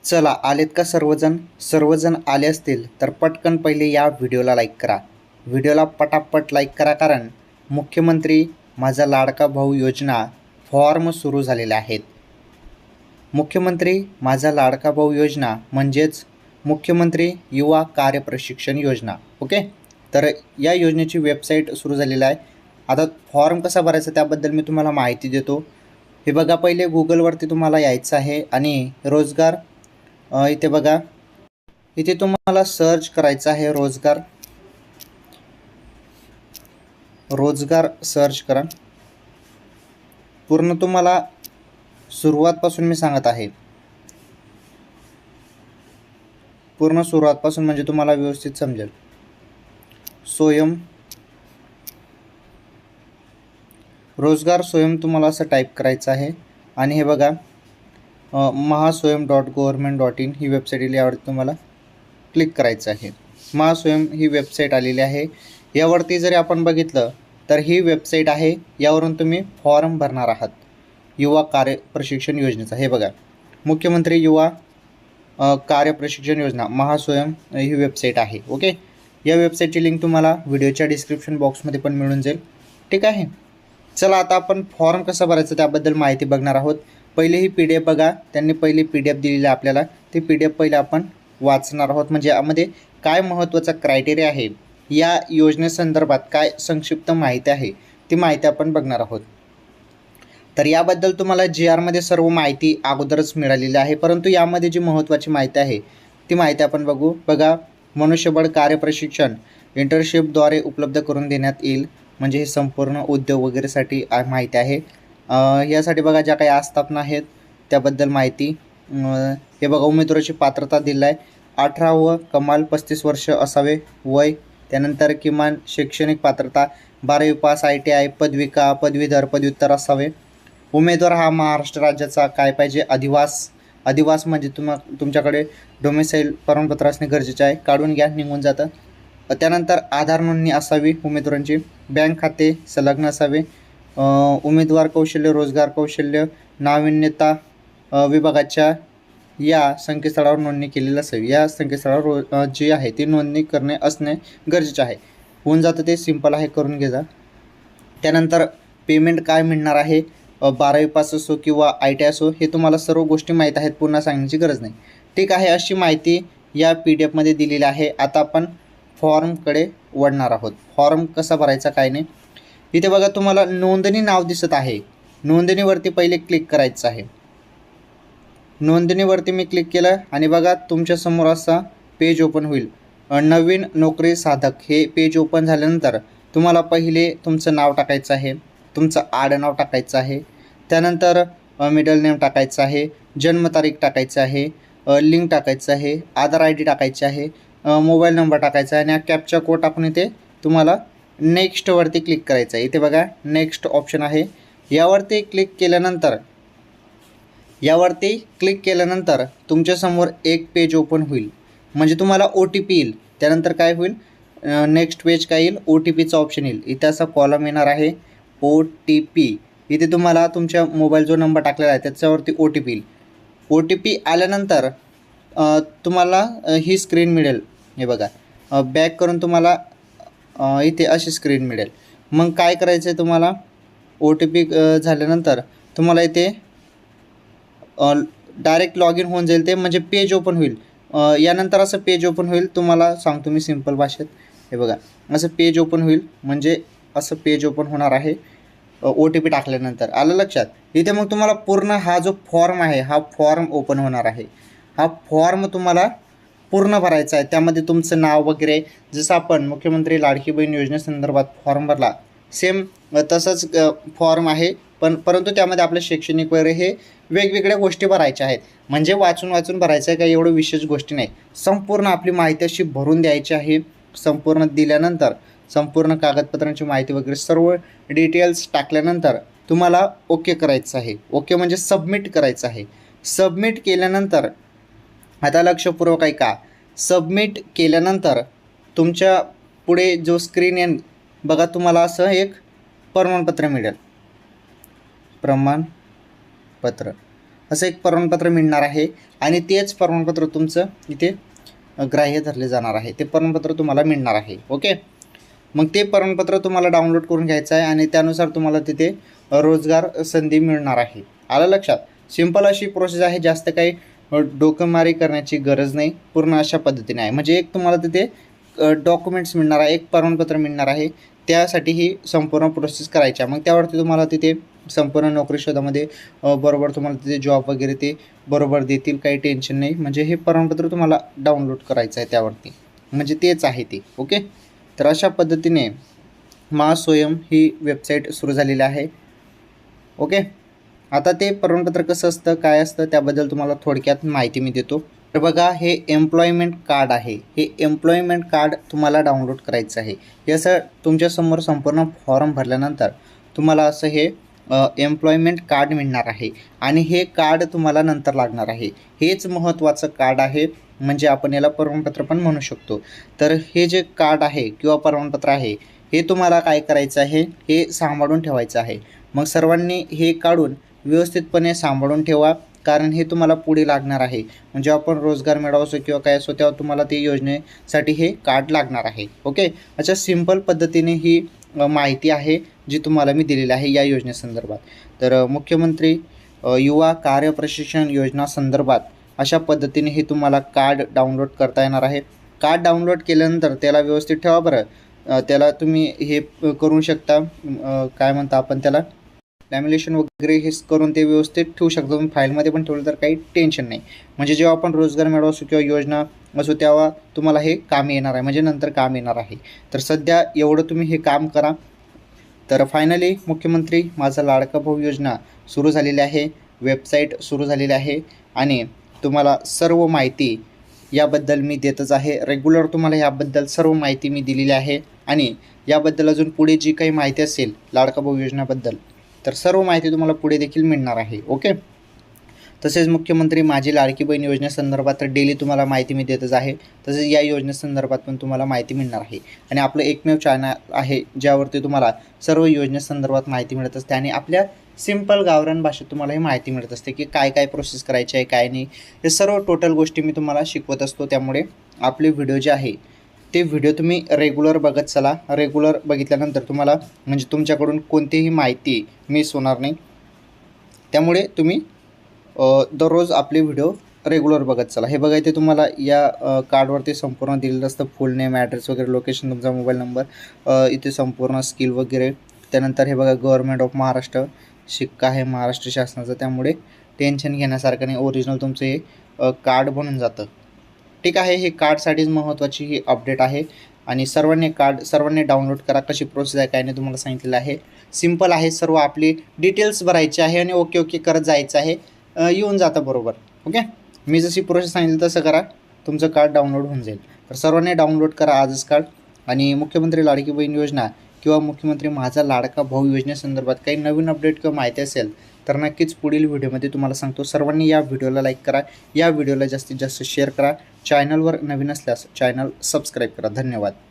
चला आलेत का सर्वजण आले असतील तर पटकन पहिले या व्हिडिओला लाईक करा. व्हिडिओला पटापट लाईक करा, कारण मुख्यमंत्री माझा लाडका भाऊ योजना फॉर्म सुरू झालेले आहेत. मुख्यमंत्री माझा लाडका भाऊ योजना म्हणजेच मुख्यमंत्री युवा कार्य प्रशिक्षण योजना. ओके, तर या योजनेची वेबसाईट सुरू झालेली आहे. आता फॉर्म कसा भरायचा त्याबद्दल मी तुम्हाला माहिती देतो. हे बघा, पहिले गुगलवरती तुम्हाला यायचं आहे आणि रोजगार इथे बघा, इथे तुम्हाला सर्च करायचं आहे रोजगार सर्च करा. पूर्ण तुम्हाला सुरुवातपासून मी सांगत आहे, पूर्ण सुरुवातपासून म्हणजे तुम्हाला व्यवस्थित समजेल. रोजगार स्वयं तुम्हाला असं टाईप करायचं आहे आणि हे बघा mahaswayam.government.in ही वेबसाईट आली. यावरती तुम्हाला क्लिक करायचं आहे. महास्वयं ही वेबसाईट आलेली आहे. यावरती जरी आपण बघितलं तर ही वेबसाईट आहे, यावरून तुम्ही फॉर्म भरणार आहात युवा कार्य प्रशिक्षण योजनेचा. हे बघा, मुख्यमंत्री युवा कार्य प्रशिक्षण योजना महास्वयं ही वेबसाईट आहे. ओके, या वेबसाईटची लिंक तुम्हाला व्हिडिओच्या डिस्क्रिप्शन बॉक्समध्ये पण मिळून जाईल. ठीक आहे, चला आता आपण फॉर्म कसा भरायचा त्याबद्दल माहिती बघणार आहोत. पहिले ही PDF बघा, त्यांनी पहिली PDF दिलेली आहे आपल्याला. ती PDF पहिले आपण वाचणार आहोत, म्हणजे यामध्ये काय महत्त्वाचा क्रायटेरिया आहे, या योजनेसंदर्भात काय संक्षिप्त माहिती आहे ती माहिती आपण बघणार आहोत. तर याबद्दल तुम्हाला GRमध्ये सर्व माहिती अगोदरच मिळालेली आहे, परंतु यामध्ये जी महत्त्वाची माहिती आहे ती माहिती आपण बघा. मनुष्यबळ कार्य प्रशिक्षण इंटर्नशिपद्वारे उपलब्ध करून देण्यात येईल, म्हणजे हे संपूर्ण उद्योग वगैरेसाठी माहिती आहे. यासाठी बघा ज्या काही आस्थापना आहेत त्याबद्दल माहिती. हे बघा, उमेदवाराची पात्रता दिली आहे. 18 व कमाल 35 वर्ष असावे वय. त्यानंतर किमान शैक्षणिक पात्रता 12वी पास, ITI, पदविका, पदवीधर, पदव्युत्तर असावे. उमेदवार हा महाराष्ट्र राज्याचा काय पाहिजे, अधिवास म्हणजे तुमच्याकडे डोमेसाईल प्रमाणपत्र असणे गरजेचे आहे. काढून घ्या, निघून जातं. त्यानंतर आधार नोंदणी असावी उमेदवारांची. बँक खाते संलग्न असावे. उमेदवार कौशल्य, रोजगार कौशल्य, नाविन्यता विभागाच्या या संकेतस्थळावर नोंदणी केलेली असावी. या संकेतस्थळावर जी आहे ती नोंदणी करणे असणे गरजेचे आहे. होऊन जातं, ते सिंपल आहे, करून घे जा. त्यानंतर पेमेंट काय मिळणार आहे, 12वी पास असो किंवा ITI असो, हे तुम्हाला सर्व गोष्टी माहीत आहेत, पुन्हा सांगण्याची गरज नाही. ठीक आहे, अशी माहिती या PDF दिलेली आहे. आता आपण फॉर्मकडे वळणार आहोत. फॉर्म कसा भरायचा काय नाही. इथे बघा, तुम्हाला नोंदणी नाव दिसत आहे. नोंदणीवरती पहिले क्लिक करायचं आहे. नोंदणीवरती मी क्लिक केलं आणि बघा तुमच्यासमोर असा पेज ओपन होईल. नवीन नोकरी साधक हे पेज ओपन झाल्यानंतर तुम्हाला पहिले तुमचं नाव टाकायचं आहे, तुमचं आडनाव टाकायचं आहे. त्यानंतर मिडल नेम टाकायचं आहे, जन्मतारीख टाकायचं आहे, लिंक टाकायचं आहे, आधार ID टाकायचे आहे, मोबाईल नंबर टाकायचा आहे आणि कॅप्चा कोड टाकून इथे तुम्हाला नेक्स्टवरती क्लिक करायचं आहे. इथे बघा नेक्स्ट ऑप्शन आहे. यावरती क्लिक केल्यानंतर तुमच्यासमोर एक पेज ओपन होईल, म्हणजे तुम्हाला OTP येईल. त्यानंतर काय होईल, नेक्स्ट पेज काय येईल, OTPचा ऑप्शन येईल. इथे असा कॉलम येणार आहे OTP. इथे तुम्हाला तुमच्या मोबाईल जो नंबर टाकलेला आहे त्याच्यावरती OTP येईल. OTP आल्यानंतर तुम्हाला ही स्क्रीन मिळेल. हे बघा, बॅक करून तुम्हाला इथे अशी स्क्रीन मिळेल. मग काय करायचं आहे, तुम्हाला OTP झाल्यानंतर तुम्हाला इथे डायरेक्ट लॉग इन होऊन जाईल, ते म्हणजे पेज ओपन होईल. यानंतर असं पेज ओपन होईल, तुम्हाला सांगतो मी सिंपल भाषेत. हे बघा, असं पेज ओपन होईल, म्हणजे असं पेज ओपन होणार आहे OTP टाकल्यानंतर. आलं लक्षात. इथे मग तुम्हाला पूर्ण हा जो फॉर्म आहे हा फॉर्म ओपन होणार आहे. हा फॉर्म तुम्हाला पूर्ण भरायचा आहे. त्यामध्ये तुमचं नाव वगैरे, जसं आपण मुख्यमंत्री लाडकी बहीण योजनेसंदर्भात फॉर्म भरला सेम तसंच फॉर्म आहे, परंतु त्यामध्ये आपलं शैक्षणिक वगैरे हे वेगवेगळ्या गोष्टी भरायच्या आहेत. म्हणजे वाचून भरायचं आहे, काही एवढं विशेष गोष्टी नाही. संपूर्ण आपली माहिती अशी भरून द्यायची आहे. संपूर्ण दिल्यानंतर संपूर्ण कागदपत्रांची माहिती वगैरे सर्व डिटेल्स टाकल्यानंतर तुम्हाला ओके करायचं आहे. ओके म्हणजे सबमिट करायचं आहे. सबमिट केल्यानंतर आता लक्षपूर्वक ऐका, सबमिट केल्यानंतर तुमच्या पुढे जो स्क्रीन येईल बघा, तुम्हाला असं एक प्रमाणपत्र मिळेल. प्रमाणपत्र असं एक प्रमाणपत्र मिळणार आहे आणि तेच प्रमाणपत्र तुमचं इथे ग्राह्य धरले जाणार आहे. ते प्रमाणपत्र तुम्हाला मिळणार आहे. ओके, मग ते प्रमाणपत्र तुम्हाला डाउनलोड करून घ्यायचं आहे आणि त्यानुसार तुम्हाला तिथे रोजगार संधी मिळणार आहे. आलं लक्षात? सिंपल अशी प्रोसेस आहे, जास्त काही डोकेमारी करण्याची गरज नाही. पूर्ण अशा पद्धतीने आहे. म्हणजे एक तुम्हाला तिथे डॉक्युमेंट्स मिळणार आहे, एक प्रमाणपत्र मिळणार आहे. त्यासाठी ही संपूर्ण प्रोसेस करायची आहे. मग त्यावरती तुम्हाला तिथे संपूर्ण नोकरी शोधामध्ये बरोबर तुम्हाला तिथे जॉब वगैरे ते बरोबर देतील, काही टेन्शन नाही. म्हणजे हे प्रमाणपत्र तुम्हाला डाउनलोड करायचं आहे त्यावरती, म्हणजे तेच आहे ते. ओके, तर अशा पद्धतीने महास्वयं ही वेबसाईट सुरू झालेली आहे. ओके, आता ते प्रमाणपत्र कसं असतं, काय असतं, त्याबद्दल तुम्हाला थोडक्यात माहिती मी देतो. तर बघा, हे एम्प्लॉयमेंट कार्ड आहे. हे एम्प्लॉयमेंट कार्ड तुम्हाला डाउनलोड करायचं आहे. हे असं तुमच्यासमोर संपूर्ण फॉर्म भरल्यानंतर तुम्हाला असं हे एम्प्लॉयमेंट कार्ड मिळणार आहे आणि हे कार्ड तुम्हाला नंतर लागणार आहे. हेच महत्त्वाचं कार्ड आहे, म्हणजे आपण याला प्रमाणपत्र पण म्हणू शकतो. तर हे जे कार्ड आहे किंवा प्रमाणपत्र आहे, हे तुम्हाला काय करायचं आहे, हे सांभाळून ठेवायचं आहे. मग सर्वांनी हे काढून व्यवस्थितपणे सांभाळून ठेवा, कारण हे तुम्हाला पुढे लागणार आहे. म्हणजे आपण रोजगार मिळावा असो किंवा काय असो, तेव्हा तुम्हाला ते योजनेसाठी हे कार्ड लागणार आहे. ओके, अशा सिंपल पद्धतीने ही माहिती आहे जी तुम्हाला मी दिलेली आहे या योजनेसंदर्भात. तर मुख्यमंत्री युवा कार्य प्रशिक्षण योजना संदर्भात अशा पद्धतीने हे तुम्हाला कार्ड डाउनलोड करता येणार आहे. कार्ड डाउनलोड केल्यानंतर त्याला व्यवस्थित ठेवा बरं. त्याला तुम्ही हे करू शकता, काय म्हणता आपण त्याला, लॅमिनेशन वगैरे हे करून ते व्यवस्थित ठेवू शकता. तुम्ही फाईलमध्ये पण ठेवलं तर काही टेन्शन नाही. म्हणजे जेव्हा आपण रोजगार मिळावा असो किंवा योजना असो, तेव्हा तुम्हाला हे काम येणार आहे, म्हणजे नंतर काम येणार आहे. तर सध्या एवढं तुम्ही हे काम करा. तर फायनली मुख्यमंत्री माझा लाडका भाऊ योजना सुरू झालेली आहे, वेबसाईट सुरू झालेली आहे आणि तुम्हाला सर्व माहिती याबद्दल मी देतच आहे. रेग्युलर तुम्हाला याबद्दल सर्व माहिती मी दिलेली आहे आणि याबद्दल अजून पुढे जी काही माहिती असेल लाडका भाऊ योजनेबद्दल, तर सर्व माहिती तुम्हाला पुढे देखील मिळणार आहे. ओके, तसेच मुख्यमंत्री माझी लाडकी बहीण योजनेसंदर्भात तर डेली तुम्हाला माहिती मी देतच आहे. तसेच या योजनेसंदर्भात पण तुम्हाला माहिती मिळणार आहे आणि आपलं एकमेव चॅनल आहे ज्यावरती तुम्हाला सर्व योजनेसंदर्भात माहिती मिळत असते आणि आपल्या सिंपल गावरान भाषेत तुम्हाला ही माहिती मिळत असते की काय काय प्रोसेस करायची आहे, काय नाही, हे सर्व टोटल गोष्टी मी तुम्हाला शिकवत असतो. त्यामुळे आपले व्हिडिओ जे आहे ते व्हिडिओ तुम्ही रेग्युलर बघत चला. रेग्युलर बघितल्यानंतर तुम्हाला म्हणजे तुमच्याकडून कोणतीही माहिती मिस होणार नाही. त्यामुळे तुम्ही दररोज आपले व्हिडिओ रेग्युलर बघत चला. हे बघा, इथे तुम्हाला या कार्डवरती संपूर्ण दिलेलं असतं, फुल नेम, ॲड्रेस वगैरे, लोकेशन, तुमचा मोबाईल नंबर, इथे संपूर्ण स्किल वगैरे. त्यानंतर हे बघा, गव्हर्नमेंट ऑफ महाराष्ट्र, शिक्का आहे महाराष्ट्र शासनाचा, त्यामुळे टेन्शन घेण्यासारखं नाही. ओरिजिनल तुमचं हे कार्ड बनून जातं. ठीक आहे, हे कार्डसाठीच महत्त्वाची ही अपडेट आहे आणि सर्वांनी डाउनलोड करा. कशी प्रोसेस आहे काय नाही तुम्हाला सांगितलेलं आहे. सिंपल आहे, सर्व आपली डिटेल्स भरायची आहे आणि ओके ओके करत जायचं आहे. येऊन जातं बरोबर. ओके, मी जशी प्रोसेस सांगितली तसं करा, तुमचं कार्ड डाउनलोड होऊन जाईल. तर सर्वांनी डाउनलोड करा आजच कार्ड. आणि मुख्यमंत्री लाडकी बहीण योजना किंवा मुख्यमंत्री माझा लाडका भाऊ योजनेसंदर्भात काही नवीन अपडेट किंवा माहिती असेल तर नक्कीच पुढील व्हिडिओमध्ये तुम्हाला सांगतो. सर्वांनी या व्हिडिओला लाईक करा, या व्हिडिओला जास्तीत जास्त शेअर करा. चॅनलवर नवीन असल्यास चॅनल सबस्क्राईब करा. धन्यवाद.